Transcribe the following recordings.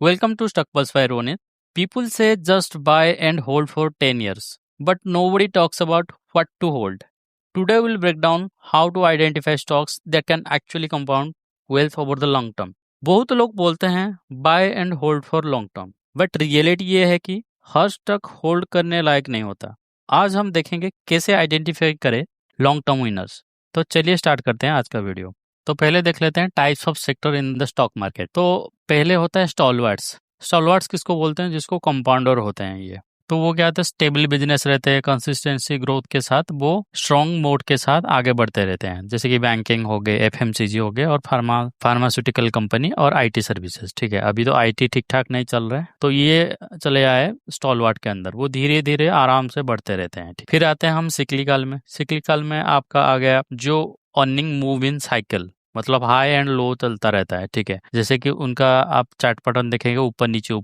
Welcome to Stock Pulse by Ronit. People say just buy and hold for 10 years, but nobody talks about what to hold. Today we'll break down how to identify stocks that can actually compound wealth over the long term. बहुत लोग बोलते हैं buy and hold for long term, but reality ये है कि हर stock hold करने लायक नहीं होता। आज हम देखेंगे कैसे आइडेंटिफाई करें लॉन्ग टर्म विनर्स। तो चलिए स्टार्ट करते हैं आज का वीडियो। तो पहले देख लेते हैं types of sector in the stock market. तो पहले होता है स्टॉलवर्ड्स। स्टॉलवर्ड्स किसको बोलते हैं? जिसको कंपाउंडर होते हैं ये। तो वो क्या होता है? स्टेबल बिजनेस रहते हैं, कंसिस्टेंसी ग्रोथ के साथ वो स्ट्रॉन्ग मोड के साथ आगे बढ़ते रहते हैं, जैसे कि बैंकिंग हो गए, एफएमसीजी हो गए और फार्मास्यूटिकल कंपनी और आईटी सर्विसेज। ठीक है, अभी तो आईटी ठीक ठाक नहीं चल रहा है, तो ये चले आए स्टॉलवर्ड के अंदर। वो धीरे धीरे आराम से बढ़ते रहते हैं। फिर आते हैं हम सिक्लिकल में। सिक्लिकल में आपका आ गया जो अर्निंग मूव इन साइकिल, मतलब हाई एंड लो चलता रहता है। ठीक है, जैसे कि उनका आप चार्ट पैटर्न देखेंगे ऊपर नीचे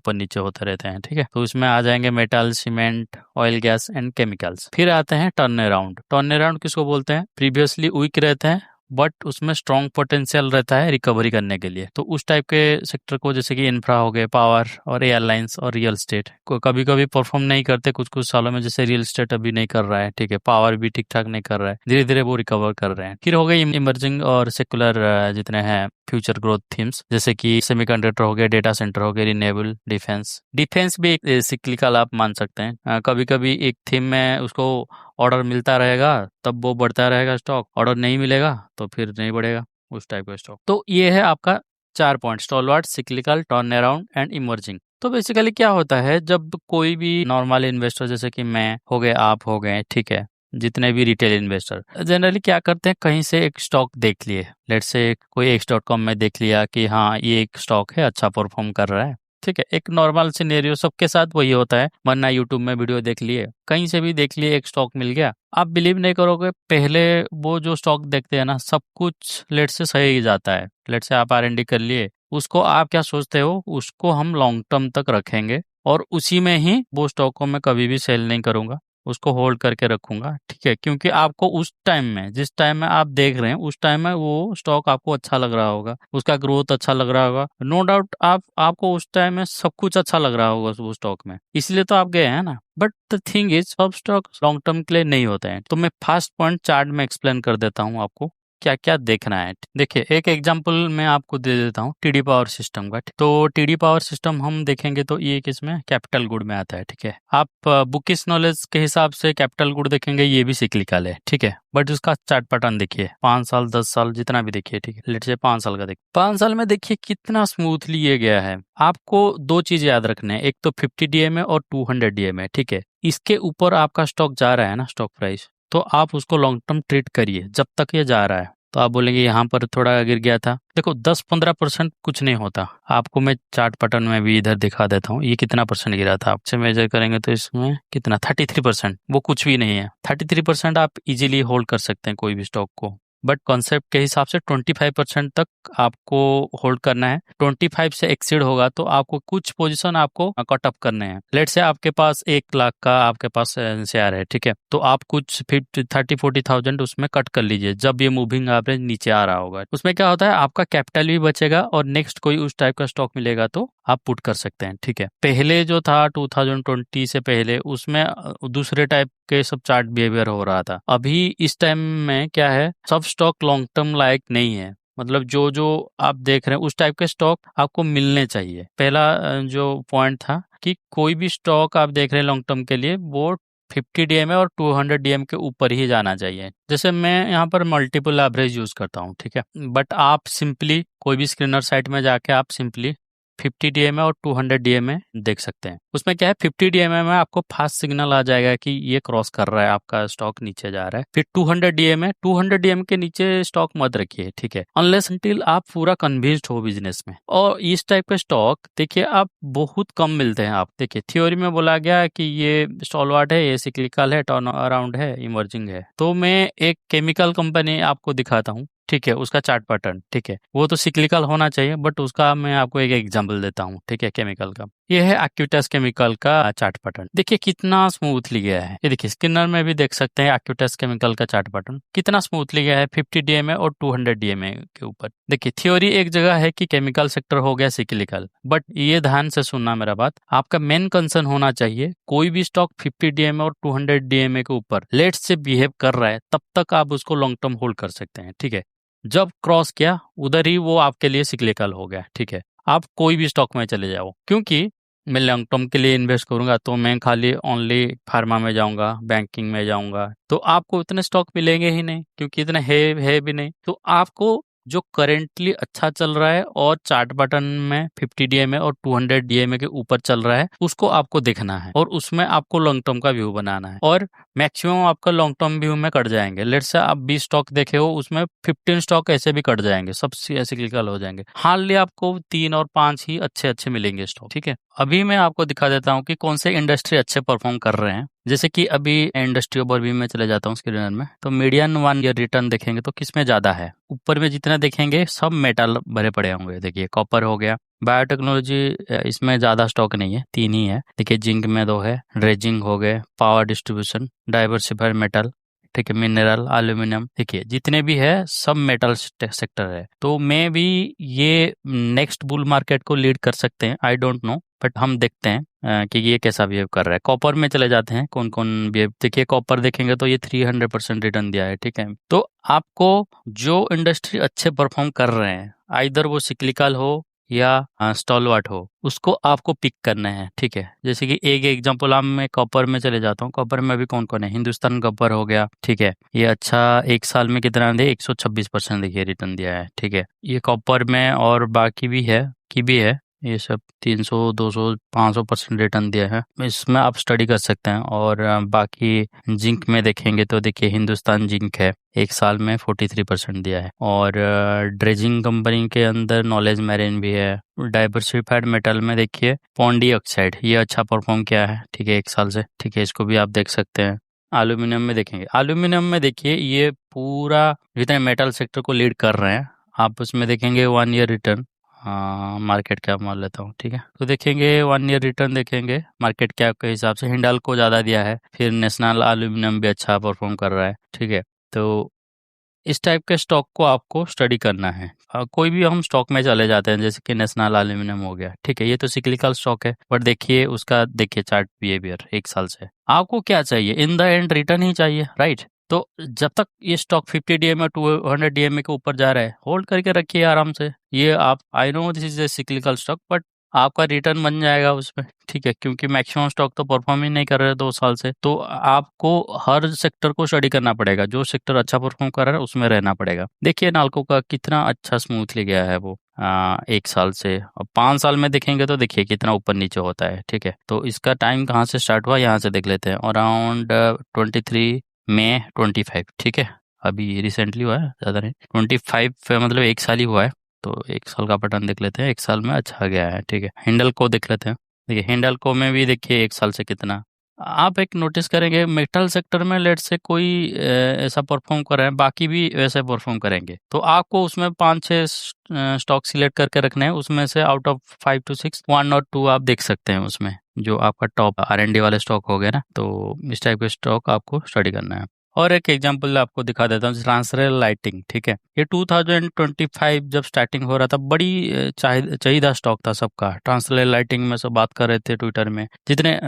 होते रहते हैं। ठीक है, तो इसमें आ जाएंगे metal, cement, oil, gas and chemicals. फिर आते हैं टर्न अराउंड। टर्न अराउंड किसको बोलते हैं? प्रीवियसली वीक रहते हैं बट उसमें स्ट्रॉन्ग पोटेंशियल रहता है रिकवरी करने के लिए। तो उस टाइप के सेक्टर को, जैसे कि इंफ्रा हो गए, पावर और एयरलाइंस और रियल एस्टेट, को कभी कभी परफॉर्म नहीं करते कुछ कुछ सालों में, जैसे रियल एस्टेट अभी नहीं कर रहा है। ठीक है, पावर भी ठीक ठाक नहीं कर रहा है, धीरे धीरे वो रिकवर कर रहे हैं। फिर हो गए इमर्जिंग और सेकुलर जितने हैं फ्यूचर ग्रोथ थीम्स, जैसे कि सेमीकंडक्टर हो गए, डेटा सेंटर हो गए, रिन्यूएबल, डिफेंस। डिफेंस भी एक सिक्लिकल आप मान सकते हैं। कभी कभी एक थीम में उसको ऑर्डर मिलता रहेगा तब वो बढ़ता रहेगा स्टॉक, ऑर्डर नहीं मिलेगा तो फिर नहीं बढ़ेगा, उस टाइप का स्टॉक। तो ये है आपका 4 point: stalwart, cyclical, turn around and emerging. तो बेसिकली क्या होता है, जब कोई भी नॉर्मल इन्वेस्टर, जैसे कि मैं हो गए, आप हो गए, ठीक है, जितने भी रिटेल इन्वेस्टर जनरली क्या करते हैं, कहीं से एक स्टॉक देख लिए, लेट्स से कोई x.com में देख लिया कि हाँ ये एक स्टॉक है, अच्छा परफॉर्म कर रहा है। ठीक है, एक नॉर्मल सिनेरियो सबके साथ वही होता है, वरना यूट्यूब में वीडियो देख लिए, कहीं से भी देख लिए, एक स्टॉक मिल गया। आप बिलीव नहीं करोगे, पहले वो जो स्टॉक देखते हैं ना, सब कुछ लेट से सही ही जाता है। लेट से आप R&D कर लिए उसको, आप क्या सोचते हो, उसको हम लॉन्ग टर्म तक रखेंगे और उसी में ही वो स्टॉक को मैं कभी भी सेल नहीं करूंगा, उसको होल्ड करके रखूंगा। ठीक है, क्योंकि आपको उस टाइम में, जिस टाइम में आप देख रहे हैं, उस टाइम में वो स्टॉक आपको अच्छा लग रहा होगा, उसका ग्रोथ अच्छा लग रहा होगा, नो डाउट। आपको उस टाइम में सब कुछ अच्छा लग रहा होगा वो स्टॉक में, इसलिए तो आप गए हैं ना। बट द थिंग इज, सब स्टॉक लॉन्ग टर्म के लिए नहीं होते हैं। तो मैं फर्स्ट पॉइंट चार्ट में एक्सप्लेन कर देता हूँ आपको क्या क्या देखना है। देखिए, एक एग्जांपल मैं आपको दे देता हूँ टीडी पावर सिस्टम का। तो टीडी पावर सिस्टम हम देखेंगे तो ये किसमें, कैपिटल गुड में आता है। ठीक है, आप बुकिश नॉलेज के हिसाब से कैपिटल गुड देखेंगे, ये भी सिक्लिकल है। ठीक है, बट उसका चार्ट पैटर्न देखिए, 5 साल 10 साल जितना भी देखिए। ठीक है, लेट से 5 साल का देखिए, 5 साल में देखिए कितना स्मूथली ये गया है। आपको 2 चीज याद रखने हैं, एक तो 50 डीएमए और 200 डीएमए। ठीक है, इसके ऊपर आपका स्टॉक जा रहा है ना, स्टॉक प्राइस, तो आप उसको लॉन्ग टर्म ट्रीट करिए जब तक ये जा रहा है। तो आप बोलेंगे यहाँ पर थोड़ा गिर गया था, देखो 10-15% कुछ नहीं होता। आपको मैं चार्ट पैटर्न में भी इधर दिखा देता हूँ, ये कितना परसेंट गिरा था। आपसे मेजर करेंगे तो इसमें कितना, 33%। वो कुछ भी नहीं है, 33% आप इजीली होल्ड कर सकते हैं कोई भी स्टॉक को। बट कॉन्सेप्ट के हिसाब से 25% तक आपको होल्ड करना है। 25 से एक्सीड होगा तो आपको कुछ पोजीशन आपको कट अप करने हैं। लेट से आपके पास 1 लाख का आपके पास शेयर है, ठीक है, तो आप कुछ 30-40,000 उसमें कट कर लीजिए जब ये मूविंग एवरेज नीचे आ रहा होगा। उसमें क्या होता है, आपका कैपिटल भी बचेगा और नेक्स्ट कोई उस टाइप का स्टॉक मिलेगा तो आप पुट कर सकते हैं। ठीक है, पहले जो था 2020 से पहले, उसमें दूसरे टाइप के सब चार्ट बिहेवियर हो रहा था। अभी इस टाइम में क्या है, सब स्टॉक लॉन्ग टर्म लायक नहीं है। मतलब जो जो आप देख रहे हैं उस टाइप के स्टॉक आपको मिलने चाहिए। पहला जो पॉइंट था कि कोई भी स्टॉक आप देख रहे हैं लॉन्ग टर्म के लिए, वो 50 डीएमए और 200 डीएम के ऊपर ही जाना चाहिए। जैसे मैं यहाँ पर मल्टीपल एवरेज यूज करता हूँ, ठीक है, बट आप सिंपली कोई भी स्क्रीनर साइट में जाके आप सिंपली 50 डीएमए और 200 डीएमए देख सकते हैं। उसमें क्या है, 50 डीएमए में आपको फास्ट सिग्नल आ जाएगा कि ये क्रॉस कर रहा है, आपका स्टॉक नीचे जा रहा है। फिर 200 डीएमए, 200 डीएमए के नीचे स्टॉक मत रखिए, ठीक है, अनलेस अनटिल आप पूरा कन्विंस्ड हो बिजनेस में। और इस टाइप के स्टॉक देखिए आप बहुत कम मिलते हैं। आप देखिए, थ्योरी में बोला गया है कि ये स्टॉलवर्ड है, ये सिक्लिकल है, टर्न अराउंड है, इमर्जिंग है। तो मैं एक केमिकल कंपनी आपको दिखाता हूँ, ठीक है, उसका चार्ट पैटर्न। ठीक है, वो तो सिक्लिकल होना चाहिए बट उसका मैं आपको एक एग्जांपल देता हूँ, ठीक है, केमिकल का। ये है एक्यूटेस केमिकल का चार्ट पैटर्न। देखिए कितना स्मूथली गया है। ये देखिए स्किनर में भी देख सकते हैं एक्यूटेस केमिकल का चार्ट पैटर्न कितना स्मूथली गया है 50 डीएमए और 200 डीएमए के ऊपर। देखिए थ्योरी एक जगह है कि केमिकल सेक्टर हो गया सिक्लिकल, बट ये ध्यान से सुनना मेरा बात, आपका मेन कंसर्न होना चाहिए कोई भी स्टॉक 50 डीएमए और 200 डीएमए के ऊपर लेट से बिहेव कर रहा है तब तक आप उसको लॉन्ग टर्म होल्ड कर सकते हैं। ठीक है, जब क्रॉस किया उधर ही वो आपके लिए सिक्लिकल हो गया। ठीक है, आप कोई भी स्टॉक में चले जाओ, क्योंकि मैं लॉन्ग टर्म के लिए इन्वेस्ट करूंगा तो मैं खाली ओनली फार्मा में जाऊंगा, बैंकिंग में जाऊंगा, तो आपको इतने स्टॉक मिलेंगे ही नहीं क्योंकि इतने है भी नहीं। तो आपको जो करेंटली अच्छा चल रहा है और चार्ट बटन में 50 डीएमए और 200 डीएमए के ऊपर चल रहा है उसको आपको देखना है और उसमें आपको लॉन्ग टर्म का व्यू बनाना है और मैक्सिमम आपका लॉन्ग टर्म व्यू में कट जाएंगे। लेट्स से आप 20 स्टॉक देखे हो उसमें 15 स्टॉक ऐसे भी कट जाएंगे, सब सिक्लिकल हो जाएंगे। हार्डली आपको 3 और 5 ही अच्छे अच्छे मिलेंगे स्टॉक। ठीक है, अभी मैं आपको दिखा देता हूँ कि कौन से इंडस्ट्री अच्छे परफॉर्म कर रहे हैं। जैसे कि अभी इंडस्ट्री ओवरव्यू में चले जाता हूँ स्क्रीनर में, तो मीडियन 1 ईयर रिटर्न देखेंगे तो किसमें ज्यादा है, ऊपर में जितना देखेंगे सब मेटल भरे पड़े होंगे। देखिए कॉपर हो गया, बायोटेक्नोलॉजी इसमें ज्यादा स्टॉक नहीं है, 3 ही है। देखिए जिंक में 2 है, ड्रेजिंग हो गए, पावर डिस्ट्रीब्यूशन, डाइवर्सिफाइड मेटल, ठीक है, मिनरल, एल्यूमिनियम, देखिए जितने भी है सब मेटल सेक्टर है। तो मे भी ये नेक्स्ट बुल मार्केट को लीड कर सकते हैं, आई डोंट नो, बट हम देखते हैं कि ये कैसा बिहेव कर रहा है। कॉपर में चले जाते हैं, कौन कौन बिहेव, देखिए कॉपर देखेंगे तो ये 300% रिटर्न दिया है। ठीक है, तो आपको जो इंडस्ट्री अच्छे परफॉर्म कर रहे हैं, आइदर वो सिक्लिकल हो या स्टॉलवर्ट हो, उसको आपको पिक करना है। ठीक है, जैसे कि एक एग्जांपल आप, मैं कॉपर में चले जाता हूँ। कॉपर में अभी कौन कौन है, हिंदुस्तान कॉपर हो गया। ठीक है, ये अच्छा एक साल में कितना दे, 126% देखिए रिटर्न दिया है। ठीक है, ये कॉपर में, और बाकी भी है की भी है, ये सब 300 200 500% रिटर्न दिया है। इसमें आप स्टडी कर सकते हैं। और बाकी जिंक में देखेंगे तो देखिए हिंदुस्तान जिंक है, एक साल में 43% दिया है। और ड्रेजिंग कंपनी के अंदर नॉलेज मैरिन भी है। डाइवर्सिफाइड मेटल में देखिए पॉन्डी ऑक्साइड, ये अच्छा परफॉर्म किया है। ठीक है, एक साल से। ठीक है, इसको भी आप देख सकते हैं। एल्यूमिनियम में देखेंगे, एल्यूमिनियम में देखिए ये पूरा जितने मेटल सेक्टर को लीड कर रहे हैं, आप उसमें देखेंगे 1 ईयर रिटर्न, मार्केट कैप मान लेता हूँ। ठीक है, तो देखेंगे 1 ईयर रिटर्न, देखेंगे मार्केट कैप के हिसाब से हिंडाल को ज़्यादा दिया है, फिर नेशनल एल्यूमिनियम भी अच्छा परफॉर्म कर रहा है। ठीक है, तो इस टाइप के स्टॉक को आपको स्टडी करना है। कोई भी हम स्टॉक में चले जाते हैं, जैसे कि नेशनल एल्यूमिनियम हो गया। ठीक है, ये तो सिक्लिकल स्टॉक है, बट देखिए उसका देखिए चार्ट बिहेवियर एक साल से। आपको क्या चाहिए, इन द एंड रिटर्न ही चाहिए, राइट? तो जब तक ये स्टॉक 50 डीएमए 200 डीएमए के ऊपर जा रहा है, होल्ड करके रखिए आराम से। ये आप, I know this is a cyclical stock, but आपका रिटर्न बन जाएगा उसमें। ठीक है, क्योंकि मैक्सिमम स्टॉक तो परफॉर्म ही नहीं कर रहे 2 साल से, तो आपको हर सेक्टर को स्टडी करना पड़ेगा। जो सेक्टर अच्छा परफॉर्म कर रहा है उसमें रहना पड़ेगा। देखिए नाल्को का कितना अच्छा स्मूथली गया है वो एक साल से। और 5 साल में देखेंगे तो देखिए कितना ऊपर नीचे होता है। ठीक है, तो इसका टाइम कहाँ से स्टार्ट हुआ यहाँ से देख लेते हैं, अराउंड 23 मई 25। ठीक है, अभी रिसेंटली हुआ है, ज़्यादा नहीं, 25 मतलब एक साल ही हुआ है। तो एक साल का पैटर्न देख लेते हैं, एक साल में अच्छा गया है। ठीक है, हिंडल को देख लेते हैं। देखिए हिंडल को में भी देखिए एक साल से कितना, आप एक नोटिस करेंगे मेटल सेक्टर में लेट से कोई ऐसा परफॉर्म कर रहे हैं, बाकी भी वैसे परफॉर्म करेंगे। तो आपको उसमें 5-6 स्टॉक सिलेक्ट करके रखने हैं, उसमें से आउट ऑफ 5 to 6 1 और 2 आप देख सकते हैं उसमें, जो आपका टॉप R&D वाले स्टॉक हो गए ना। तो इस टाइप के स्टॉक आपको स्टडी करना है। और एक एग्जांपल आपको दिखा देता हूँ, ट्रांसरेल लाइटिंग। ठीक है, ये 2025 जब स्टार्टिंग हो रहा था, बड़ी चाहिदा स्टॉक था सबका। ट्रांसरेल लाइटिंग में सब बात कर रहे थे, ट्विटर में जितने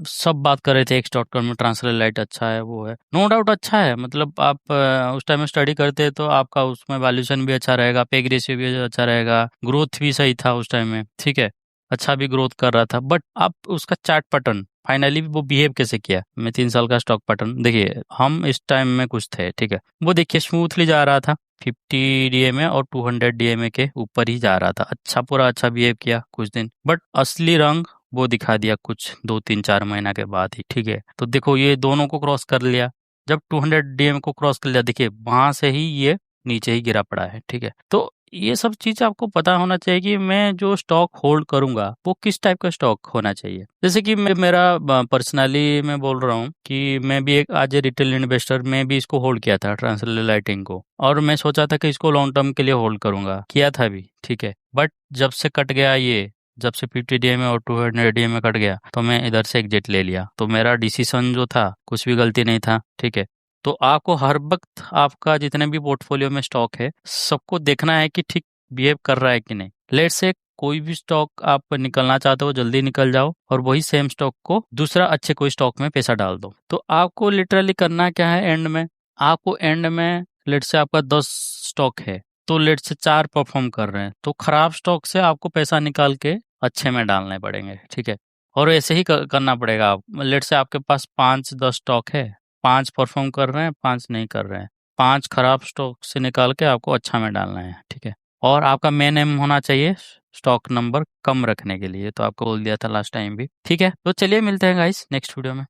सब बात कर रहे थे, X.com में ट्रांसरेल लाइट अच्छा है, वो है, नो डाउट अच्छा है। मतलब आप उस टाइम में स्टडी करते तो आपका उसमें वैल्यूएशन भी अच्छा रहेगा, पेग रेशियो भी अच्छा रहेगा, ग्रोथ भी सही था उस टाइम में। ठीक है, अच्छा भी ग्रोथ कर रहा था, बट आप उसका चार्ट पैटर्न फाइनली वो बिहेव कैसे किया। मैं 3 साल का स्टॉक पैटर्न देखिए, हम इस टाइम में कुछ थे। ठीक है, वो देखिए स्मूथली जा रहा था, 50 डीएमए और 200 डीएमए के ऊपर ही जा रहा था, अच्छा पूरा अच्छा बिहेव किया कुछ दिन, बट असली रंग वो दिखा दिया कुछ 2-3-4 महीना के बाद ही। ठीक है, तो देखो ये दोनों को क्रॉस कर लिया, जब 200 डीएमए को क्रॉस कर लिया, देखिए वहां से ही ये नीचे ही गिरा पड़ा है। ठीक है, तो ये सब चीज आपको पता होना चाहिए कि मैं जो स्टॉक होल्ड करूंगा वो किस टाइप का स्टॉक होना चाहिए। जैसे कि मेरा पर्सनली मैं बोल रहा हूँ कि मैं भी एक आज रिटेल इन्वेस्टर, मैं भी इसको होल्ड किया था ट्रांसलेट लाइटिंग को, और मैं सोचा था कि इसको लॉन्ग टर्म के लिए होल्ड करूंगा, किया था भी। ठीक है, बट जब से कट गया ये जब से पीटीडीए में और 200 में कट गया तो मैं इधर से एग्जिट ले लिया, तो मेरा डिसीजन जो था कुछ भी गलती नहीं था। ठीक है, तो आपको हर वक्त आपका जितने भी पोर्टफोलियो में स्टॉक है सबको देखना है कि ठीक बिहेव कर रहा है कि नहीं। लेट्स से कोई भी स्टॉक आप निकलना चाहते हो जल्दी निकल जाओ और वही सेम स्टॉक को दूसरा अच्छे कोई स्टॉक में पैसा डाल दो। तो आपको लिटरली करना क्या है एंड में, आपको एंड में लेट्स से आपका 10 स्टॉक है तो लेट्स से 4 परफॉर्म कर रहे हैं, तो खराब स्टॉक से आपको पैसा निकाल के अच्छे में डालने पड़ेंगे। ठीक है, और ऐसे ही करना पड़ेगा। आप लेट्स से आपके पास 5-10 स्टॉक है, 5 परफॉर्म कर रहे हैं, 5 नहीं कर रहे हैं, 5 खराब स्टॉक से निकाल के आपको अच्छा में डालना है। ठीक है, और आपका मेन एम होना चाहिए स्टॉक नंबर कम रखने के लिए, तो आपको बोल दिया था लास्ट टाइम भी। ठीक है, तो चलिए मिलते हैं गाइस नेक्स्ट वीडियो में।